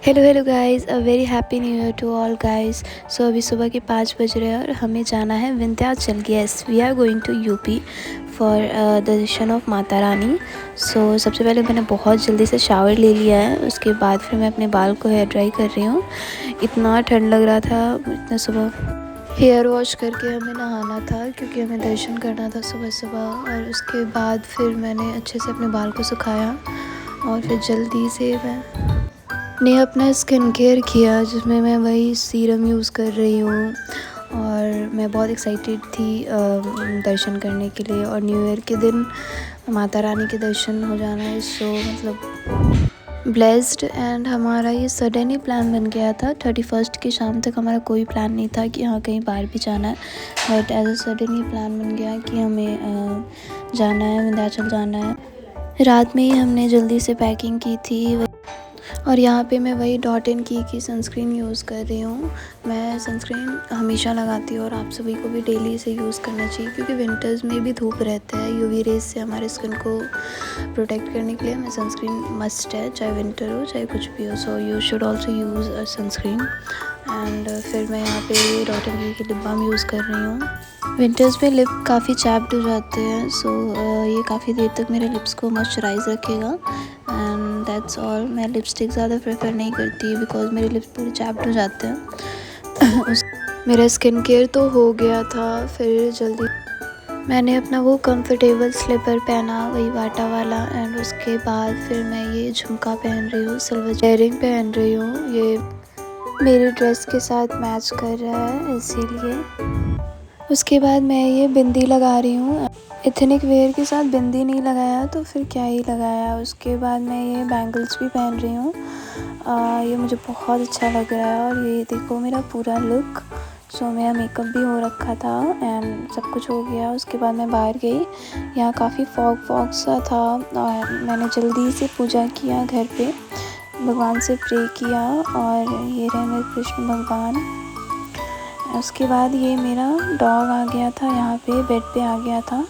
Hello guys, a very happy new year to all guys. So अभी सुबह के 5 बज रहे हैं और हमें जाना है Vindhyachal. Yes, we are going to UP for darshan of Mata Rani. सो सबसे पहले मैंने बहुत जल्दी से शावर ले लिया है, उसके बाद फिर मैं अपने बाल को हेयर ड्राई कर रही हूँ। इतना ठंड लग रहा था, इतना सुबह हेयर वॉश करके हमें नहाना था क्योंकि हमें दर्शन करना था सुबह सुबह। और उसके बाद फिर मैंने अच्छे से अपने बाल को सुखाया और फिर जल्दी से मैंने अपना स्किन केयर किया, जिसमें मैं वही सीरम यूज़ कर रही हूँ। और मैं बहुत एक्साइटेड थी दर्शन करने के लिए, और न्यू ईयर के दिन माता रानी के दर्शन हो जाना है सो मतलब ब्लेस्ड। एंड हमारा ये सडन ही प्लान बन गया था। 31st की शाम तक हमारा कोई प्लान नहीं था कि हाँ कहीं बाहर भी जाना है, बट एज अ सडन ही प्लान बन गया कि हमें जाना है, विंध्याचल जाना है। रात में ही हमने जल्दी से पैकिंग की थी। और यहाँ पे मैं वही डॉट इन की सनस्क्रीन यूज़ कर रही हूँ। मैं सनस्क्रीन हमेशा लगाती हूँ और आप सभी को भी डेली इसे यूज़ करना चाहिए, क्योंकि विंटर्स में भी धूप रहता है। यूवी रेज से हमारे स्किन को प्रोटेक्ट करने के लिए हमें सनस्क्रीन मस्ट है, चाहे विंटर हो चाहे कुछ भी हो। So you should also use a sunscreen. And फिर मैं यहाँ पे डॉट इन की लिप बाम यूज़ कर रही हूँ। विंटर्स में लिप काफ़ी चैप्ड हो जाते हैं, सो ये काफ़ी देर तक मेरे लिप्स को मॉइस्चराइज रखेगा। And that's all. मैं लिपस्टिक ज़्यादा प्रेफर नहीं करती बिकॉज मेरे लिप्स पूरे चैप्ड हो जाते हैं। मेरा स्किन केयर तो हो गया था। फिर जल्दी मैंने अपना वो कंफर्टेबल स्लीपर पहना, वही वाटा वाला। एंड उसके बाद फिर मैं ये झुमका पहन रही हूँ, सिल्वर इयररिंग पहन रही हूँ। ये मेरी ड्रेस के साथ मैच कर रहा है इसीलिए। उसके बाद मैं ये बिंदी लगा रही हूँ। एथनिक वेयर के साथ बिंदी नहीं लगाया तो फिर क्या ही लगाया। उसके बाद मैं ये बैंगल्स भी पहन रही हूँ। ये मुझे बहुत अच्छा लग रहा है। और ये देखो मेरा पूरा लुक। सो मेरा मेकअप भी हो रखा था एंड सब कुछ हो गया। उसके बाद मैं बाहर गई, यहाँ काफ़ी फॉग सा था और मैंने जल्दी से पूजा किया घर पे, भगवान से प्रे किया। और ये रहे मेरे कृष्ण भगवान। उसके बाद ये मेरा डॉग आ गया था, यहाँ पे बेड पे आ गया था।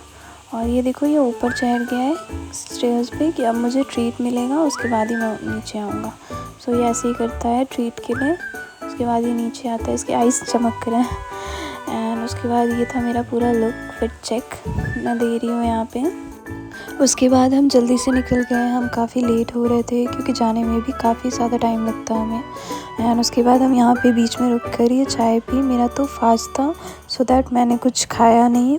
और ये देखो ये ऊपर चढ़ गया है स्टेयर्स पे कि अब मुझे ट्रीट मिलेगा, उसके बाद ही मैं नीचे आऊँगा। सो ये ऐसे ही करता है ट्रीट के लिए, उसके बाद ये नीचे आता है। इसके आइज़ चमक रहे हैं। एंड उसके बाद ये था मेरा पूरा लुक फिट चेक मैं दे रही हूँ यहाँ पे। उसके बाद हम जल्दी से निकल गए। हम काफ़ी लेट हो रहे थे क्योंकि जाने में भी काफ़ी ज़्यादा टाइम लगता है हमें। एंड उसके बाद हम यहाँ पे बीच में रुक कर ये चाय पी। मेरा तो फास्ट था, सो दैट मैंने कुछ खाया नहीं।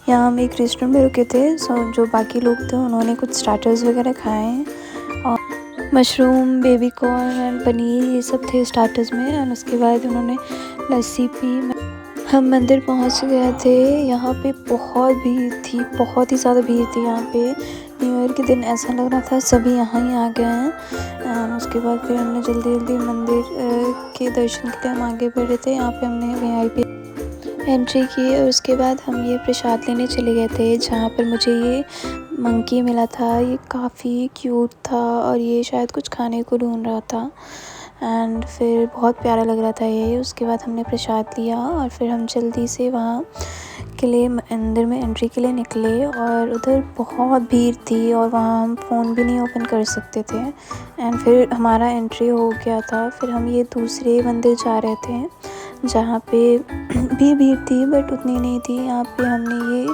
यहाँ हम एक रेस्टोरेंट में रुके थे, सो जो बाकी लोग थे उन्होंने कुछ स्टार्टर्स वगैरह खाए हैं, और mushroom, baby corn and paneer ये सब थे स्टार्टर्स में। एंड उसके बाद उन्होंने लस्सी पी। हम मंदिर पहुंच गए थे। यहाँ पे बहुत भीड़ थी, बहुत ही ज़्यादा भीड़ थी यहाँ पे। न्यू ईयर के दिन ऐसा लग रहा था सभी यहाँ ही आ गए हैं। एंड उसके बाद फिर हमने जल्दी मंदिर के दर्शन के लिए हम आगे बढ़े थे। यहाँ पे हमने VIP एंट्री की और उसके बाद हम ये प्रसाद लेने चले गए थे, जहाँ पर मुझे ये मंकी मिला था। ये काफ़ी क्यूट था और ये शायद कुछ खाने को ढूंढ रहा था। एंड फिर बहुत प्यारा लग रहा था ये। उसके बाद हमने प्रसाद लिया और फिर हम जल्दी से वहाँ के लिए मंदिर में एंट्री के लिए निकले। और उधर बहुत भीड़ थी और वहाँ हम फ़ोन भी नहीं ओपन कर सकते थे। एंड फिर हमारा एंट्री हो गया था। फिर हम ये दूसरे मंदिर जा रहे थे, जहाँ पे भी भीड़ थी बट उतनी नहीं थी। यहाँ पे हमने ये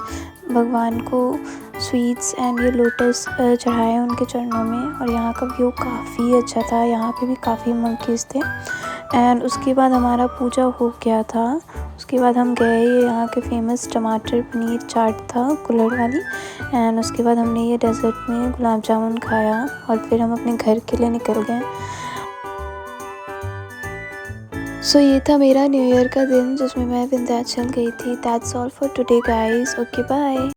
भगवान को स्वीट्स एंड ये लोटस चढ़ाए उनके चरणों में। और यहाँ का व्यू काफ़ी अच्छा था, यहाँ पे भी काफ़ी मंकीज़ थे। एंड उसके बाद हमारा पूजा हो गया था। उसके बाद हम गए, ये यहाँ के फेमस टमाटर पनीर चाट था कुल्हड़ वाली। एंड उसके बाद हमने ये डेजर्ट में गुलाब जामुन खाया और फिर हम अपने घर के लिए निकल गए। सो ये था मेरा न्यू ईयर का दिन जिसमें मैं विंध्याचल गई थी। That's all for today guys. Okay bye.